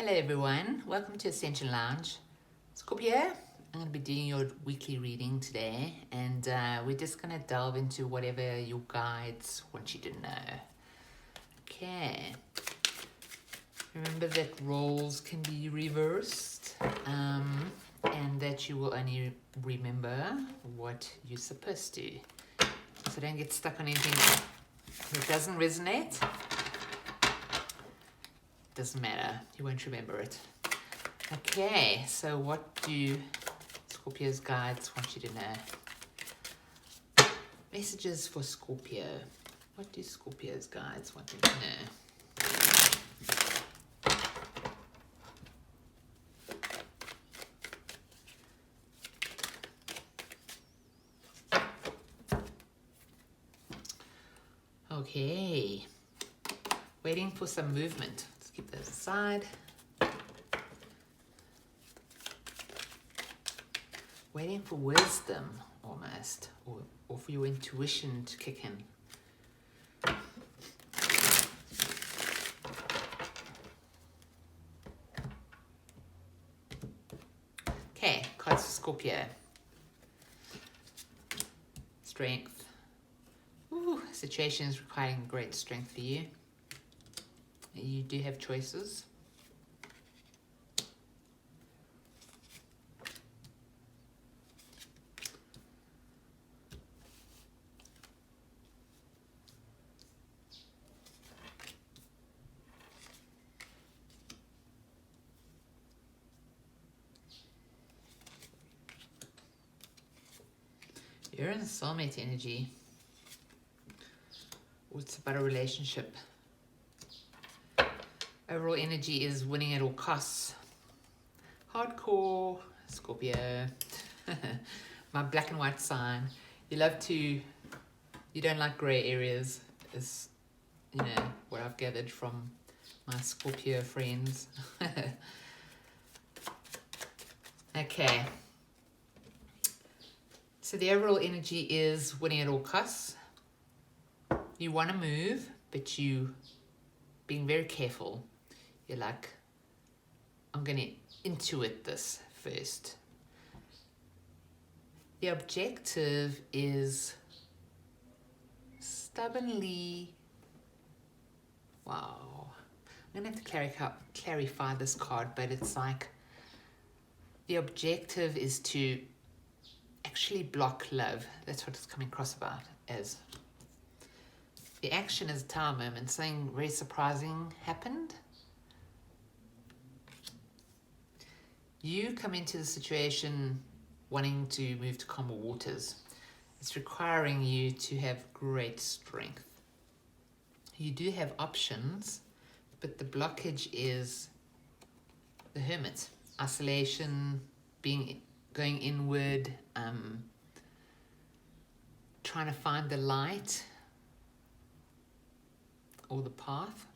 Hello everyone, welcome to Ascension Lounge. Scorpio, I'm going to be doing your weekly reading today, and we're just going to delve into whatever your guides want you to know. Okay, remember that roles can be reversed, and that you will only remember what you're supposed to. So don't get stuck on anything that doesn't resonate. Doesn't matter, you won't remember it. Okay, so what do Scorpio's guides want you to know? Messages for Scorpio. What do Scorpio's guides want you to know? Okay, waiting for some movement. Let's keep those aside. Waiting for wisdom, almost, or for your intuition to kick in. Okay, cards for Scorpio. Strength. Ooh, situations requiring great strength for you. You do have choices. You're in soulmate energy. It's about a relationship. Overall energy is winning at all costs. Hardcore Scorpio. My black and white sign. You don't like grey areas, is, what I've gathered from my Scorpio friends. Okay. So the overall energy is winning at all costs. You want to move, but you being very careful. You're like, I'm going to intuit this first. The objective is stubbornly, wow. I'm going to have to clarify this card, but it's like the objective is to actually block love. That's what it's coming across about as. The action is a Tower moment. Something very surprising happened. You come into the situation wanting to move to calmer waters. It's requiring you to have great strength. You do have options, but the blockage is the Hermit. Isolation, going inward, trying to find the light or the path.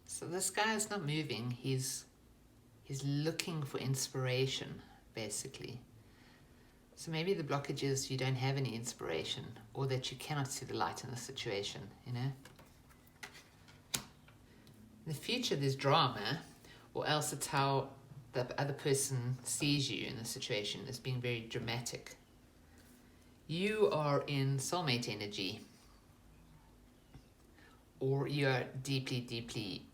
So this guy is not moving. He's looking for inspiration, basically. So maybe the blockage is you don't have any inspiration, or that you cannot see the light in the situation, In the future, there's drama, or else it's how the other person sees you in the situation as being very dramatic. You are in soulmate energy, or you are deeply, deeply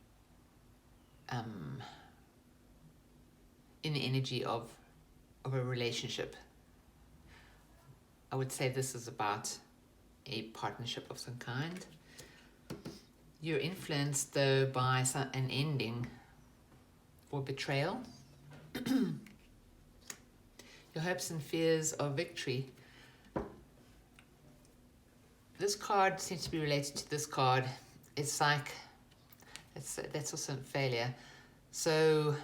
in the energy of a relationship. I would say this is about a partnership of some kind. You're influenced, though, by an ending or betrayal. Your hopes and fears of victory. This card seems to be related to this card. It's like, that's also failure. So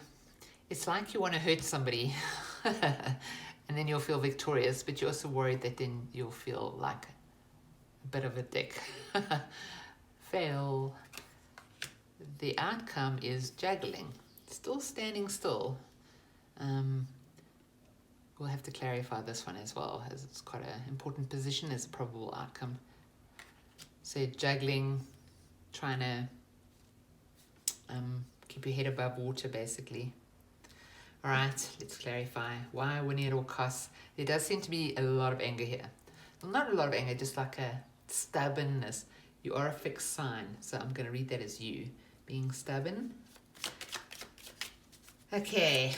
it's like you want to hurt somebody and then you'll feel victorious, but you're also worried that then you'll feel like a bit of a dick. Fail. The outcome is juggling. Still standing still. We'll have to clarify this one as well, as it's quite an important position as a probable outcome. So juggling, trying to keep your head above water, basically. All right, let's clarify. Why winning at all costs? There does seem to be a lot of anger here. Well, not a lot of anger, just like a stubbornness. You are a fixed sign, so I'm going to read that as you being stubborn. Okay,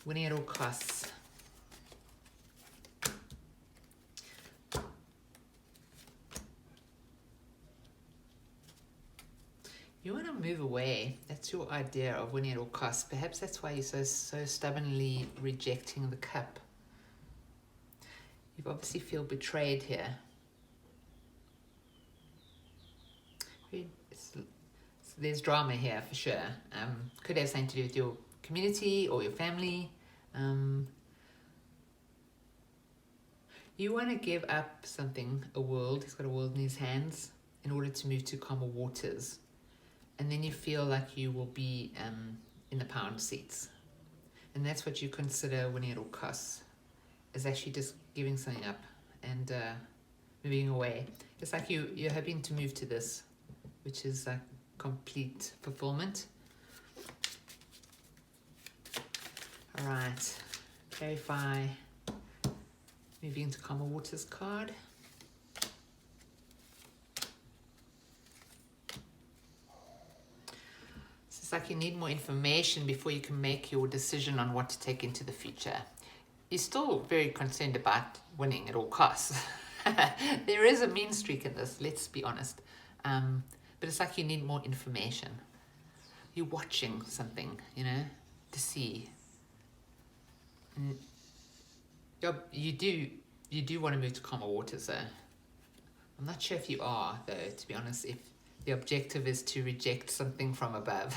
winning at all costs. You want to move away. That's your idea of winning at all costs. Perhaps that's why you're so stubbornly rejecting the cup. You obviously feel betrayed here. There's drama here for sure. Could have something to do with your community or your family. You want to give up something, a world. He's got a world in his hands in order to move to calmer waters. And then you feel like you will be in the pound seats. And that's what you consider winning at all costs, is actually just giving something up and moving away. It's like you're hoping to move to this, which is like complete fulfillment. All right, clarify. Moving into calmer waters card. It's like you need more information before you can make your decision on what to take into the future. You're still very concerned about winning at all costs. There is a mean streak in this, let's be honest. But it's like you need more information. You're watching something, to see. And you do want to move to calmer waters, though. I'm not sure if you are, though, to be honest, if the objective is to reject something from above.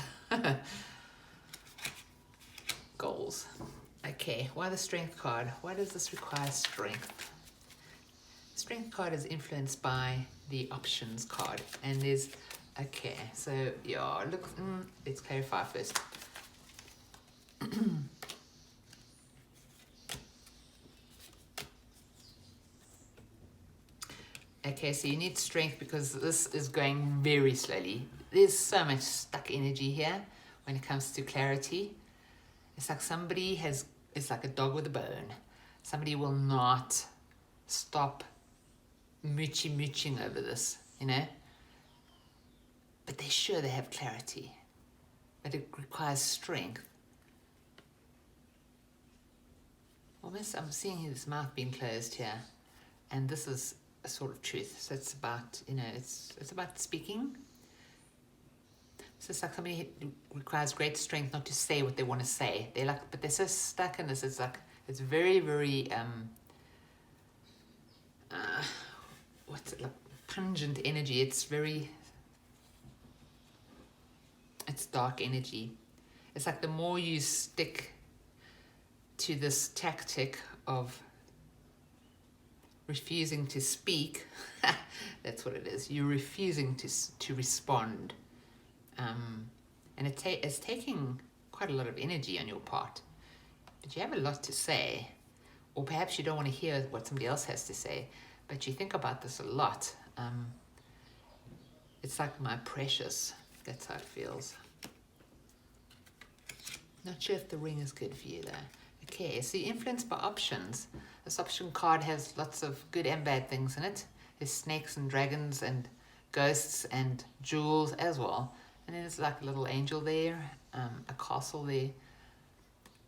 Goals. Okay, why the strength card? Why does this require strength? Strength card is influenced by the options card. And there's, okay, so yeah, look, let's clarify first. Okay, so you need strength because this is going very slowly. There's so much stuck energy here when it comes to clarity. It's like it's like a dog with a bone. Somebody will not stop mooching over this, But they're sure they have clarity. But it requires strength. Almost, I'm seeing his mouth being closed here. And this is a sort of truth. So it's about, it's about speaking. So it's like somebody who requires great strength not to say what they want to say. But they're so stuck in this. It's like, it's very, very, what's it like? Pungent energy. It's dark energy. It's like the more you stick to this tactic of refusing to speak, that's what it is. You're refusing to respond. And it's taking quite a lot of energy on your part. But you have a lot to say. Or perhaps you don't want to hear what somebody else has to say. But you think about this a lot. It's like my precious. That's how it feels. Not sure if the ring is good for you though. Okay, so you're influenced by options. This option card has lots of good and bad things in it. There's snakes and dragons and ghosts and jewels as well. And then there's like a little angel there, a castle there,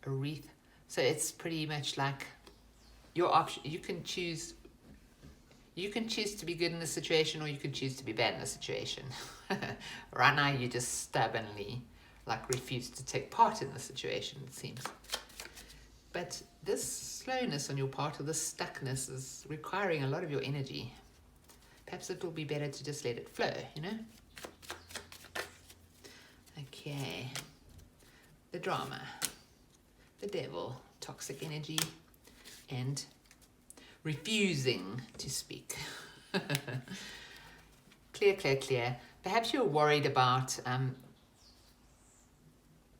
a wreath. So it's pretty much like your option. You can choose to be good in the situation, or you can choose to be bad in the situation. Right now, you just stubbornly refuse to take part in the situation, it seems. But this slowness on your part, or this stuckness, is requiring a lot of your energy. Perhaps it will be better to just let it flow, Okay. The drama, the devil, toxic energy, and refusing to speak. Clear. Perhaps you're worried about,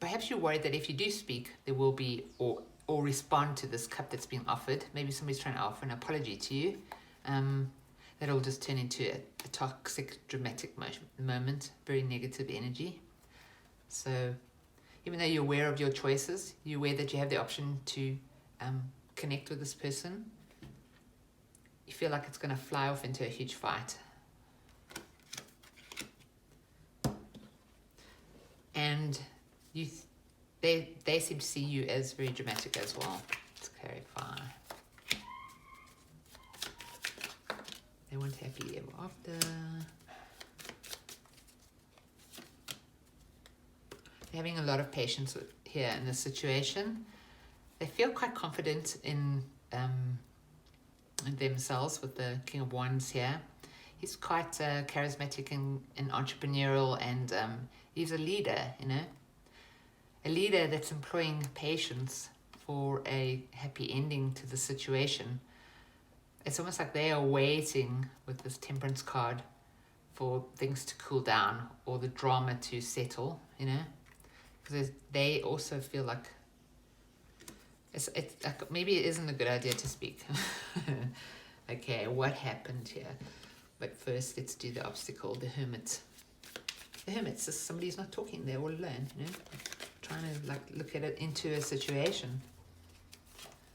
perhaps you're worried that if you do speak, there will be, or respond to this cup that's being offered. Maybe somebody's trying to offer an apology to you. That'll just turn into a toxic, dramatic moment, very negative energy. So Even though you're aware of your choices, you're aware that you have the option to connect with this person, you feel like it's going to fly off into a huge fight. And they seem to see you as very dramatic as well. Let's clarify. They want happy ever after. They're having a lot of patience here in this situation. They feel quite confident in themselves with the King of Wands here. He's quite charismatic and entrepreneurial, and he's a leader, you know. A leader that's employing patience for a happy ending to the situation. It's almost like they are waiting with this Temperance card for things to cool down or the drama to settle, you know. Because they also feel like it's like maybe it isn't a good idea to speak. Okay, what happened here? But first, let's do the obstacle, the Hermit. The Hermit's just somebody's not talking, they're all alone, you know, trying to like look at it into a situation.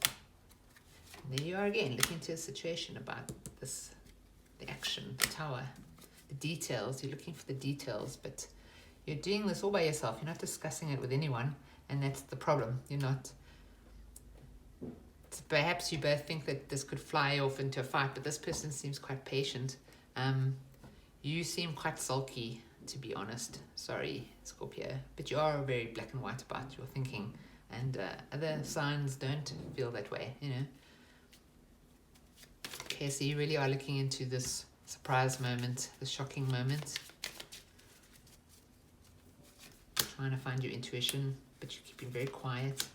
And there you are again, looking into a situation about this, the action, the Tower, the details. You're looking for the details, but you're doing this all by yourself. You're not discussing it with anyone, and that's the problem. You're not. Perhaps you both think that this could fly off into a fight, but this person seems quite patient. You seem quite sulky, to be honest. Sorry, Scorpio, but you are very black and white about your thinking, and other signs don't feel that way, you know. Okay, so you really are looking into this surprise moment, the shocking moment. Trying to find your intuition, but you're keeping very quiet.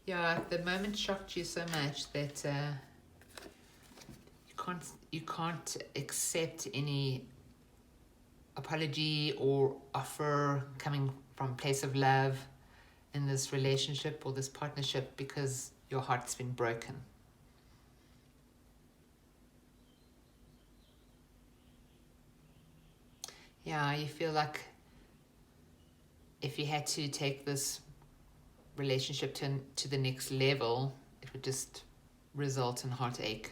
Yeah, the moment shocked you so much that you can't accept any apology or offer coming from a place of love in this relationship or this partnership because your heart's been broken. Yeah, you feel like if you had to take this relationship to the next level, it would just result in heartache.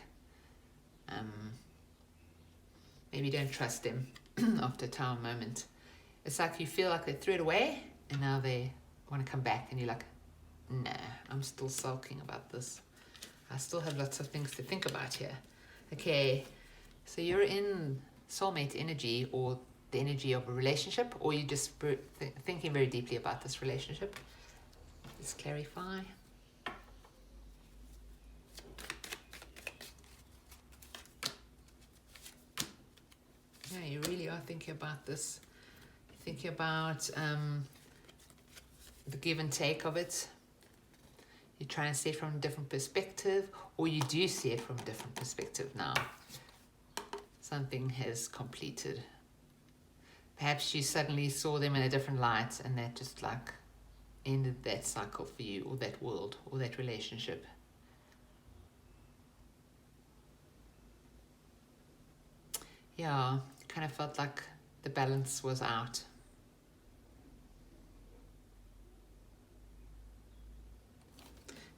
Maybe you don't trust them after a Tower moment. It's like you feel like they threw it away and now they want to come back, and you're like, nah, I'm still sulking about this. I still have lots of things to think about here. Okay, so you're in soulmate energy or the energy of a relationship, or you're just thinking very deeply about this relationship. Let's clarify. Yeah, you really are thinking about this. Thinking about the give and take of it. You're trying to see it from a different perspective, or you do see it from a different perspective now. Something has completed. Perhaps you suddenly saw them in a different light, and that just like ended that cycle for you, or that world, or that relationship. Yeah, kind of felt like the balance was out.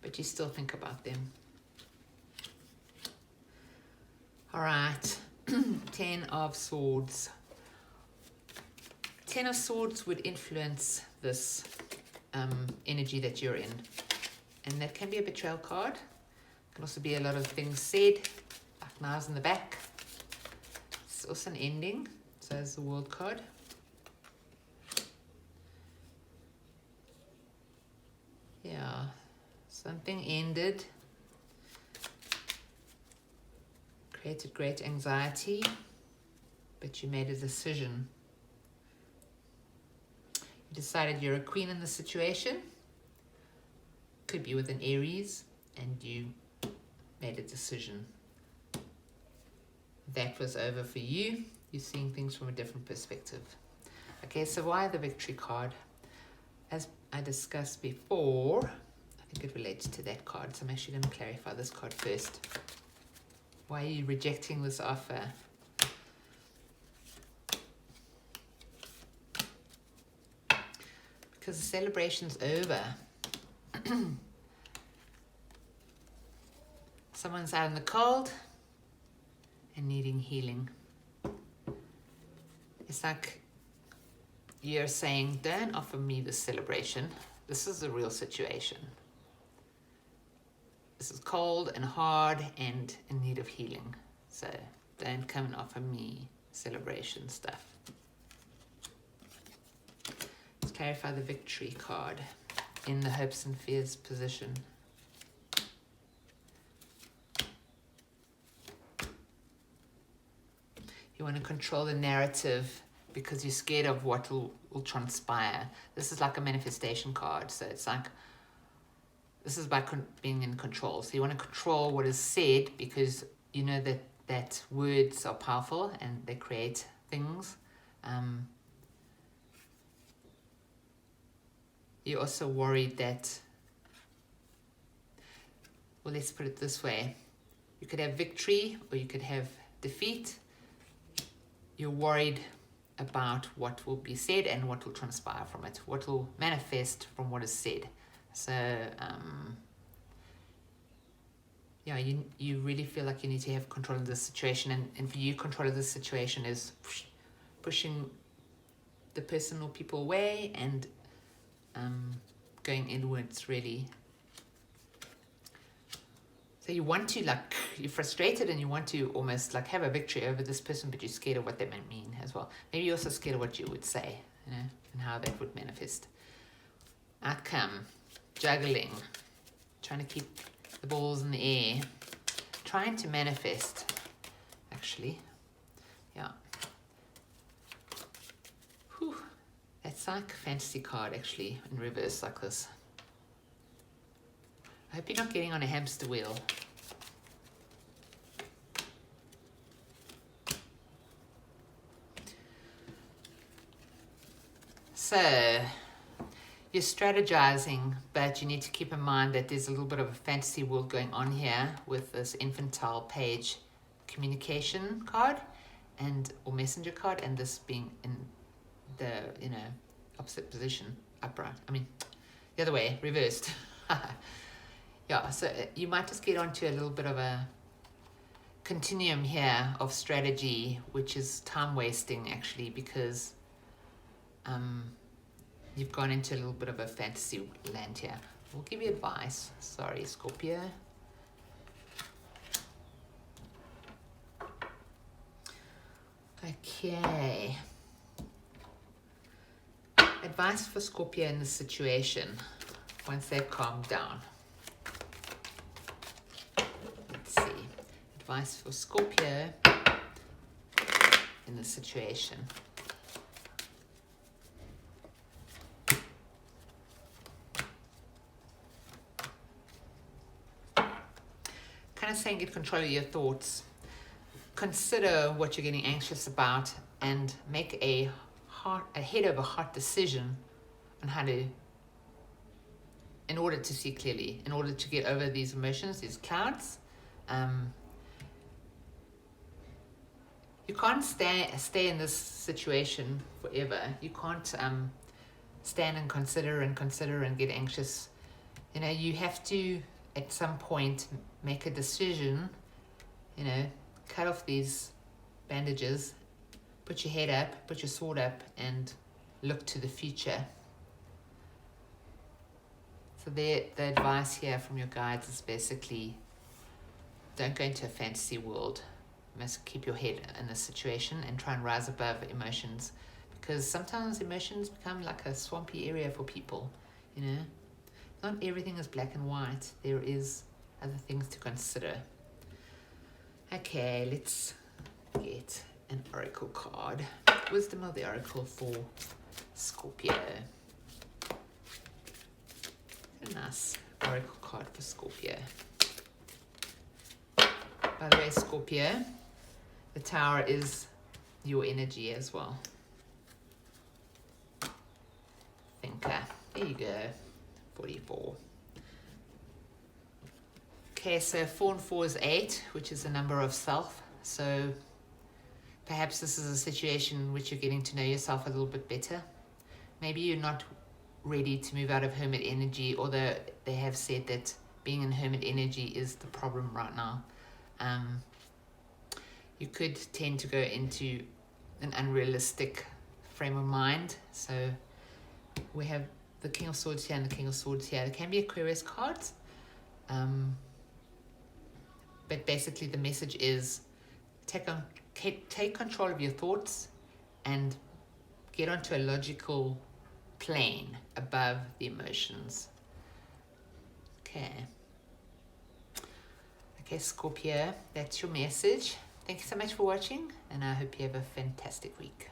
But you still think about them. All right, 10 of Swords. 10 of Swords would influence this energy that you're in. And that can be a betrayal card. It can also be a lot of things said, like knives in the back. It's also an ending, so it's the World card. Yeah, something ended. Created great anxiety, but you made a decision. You decided you're a queen in the situation. Could be with an Aries, and you made a decision. That was over for you. You're seeing things from a different perspective. Okay, so why the Victory card? As I discussed before, I think it relates to that card, so I'm actually going to clarify this card first. Why are you rejecting this offer? because the celebration's over. Someone's out in the cold and needing healing. It's like you're saying, don't offer me the celebration. This is the real situation. This is cold and hard and in need of healing. So don't come and offer me celebration stuff. Let's clarify the victory card in the hopes and fears position. You want to control the narrative because you're scared of what will transpire. This is like a manifestation card. So it's like, this is by being in control. So you want to control what is said because you know that words are powerful and they create things. You're also worried that, well, let's put it this way. You could have victory or you could have defeat. You're worried about what will be said and what will transpire from it, what will manifest from what is said. So, yeah, you really feel like you need to have control of this situation. And for you, control of this situation is pushing the person or people away and going inwards, really. So you want to, like, you're frustrated and you want to almost like have a victory over this person, but you're scared of what they might mean as well. Maybe you're also scared of what you would say, you know, and how that would manifest. Outcome, juggling, trying to keep the balls in the air, trying to manifest, actually. Yeah. Whew. That's like a fantasy card, actually, in reverse like this. I hope you're not getting on a hamster wheel. So, you're strategizing, but you need to keep in mind that there's a little bit of a fantasy world going on here with this infantile page communication card or messenger card, and this being in the, you know, opposite position, upright. I mean, the other way, reversed. Yeah, so you might just get onto a little bit of a continuum here of strategy, which is time wasting, actually, because you've gone into a little bit of a fantasy land here. We'll give you advice. Sorry, Scorpio. Okay. Advice for Scorpio in this situation once they've calmed down. Let's see. Advice for Scorpio in this situation. Kind of saying get control of your thoughts. Consider what you're getting anxious about and make a head over heart decision on how to, in order to see clearly, in order to get over these emotions, these clouds. You can't stay in this situation forever. You can't stand and consider and get anxious. You know, you have to, at some point, make a decision, you know, cut off these bandages, put your head up, put your sword up, and look to the future. So the advice here from your guides is basically, don't go into a fantasy world. You must keep your head in the situation and try and rise above emotions, because sometimes emotions become like a swampy area for people, you know. Not everything is black and white. There is other things to consider. Okay, let's get an oracle card. Wisdom of the oracle for Scorpio. A nice oracle card for Scorpio. By the way, Scorpio, the tower is your energy as well. Thinker. There you go. 44. Okay, so 4 and 4 is 8, which is the number of self. So perhaps this is a situation in which you're getting to know yourself a little bit better. Maybe you're not ready to move out of hermit energy, although they have said that being in hermit energy is the problem right now. You could tend to go into an unrealistic frame of mind. So we have the King of Swords here and the King of Swords here. There can be Aquarius cards. But basically the message is take control of your thoughts and get onto a logical plane above the emotions. Okay, Scorpio, that's your message. Thank you so much for watching, and I hope you have a fantastic week.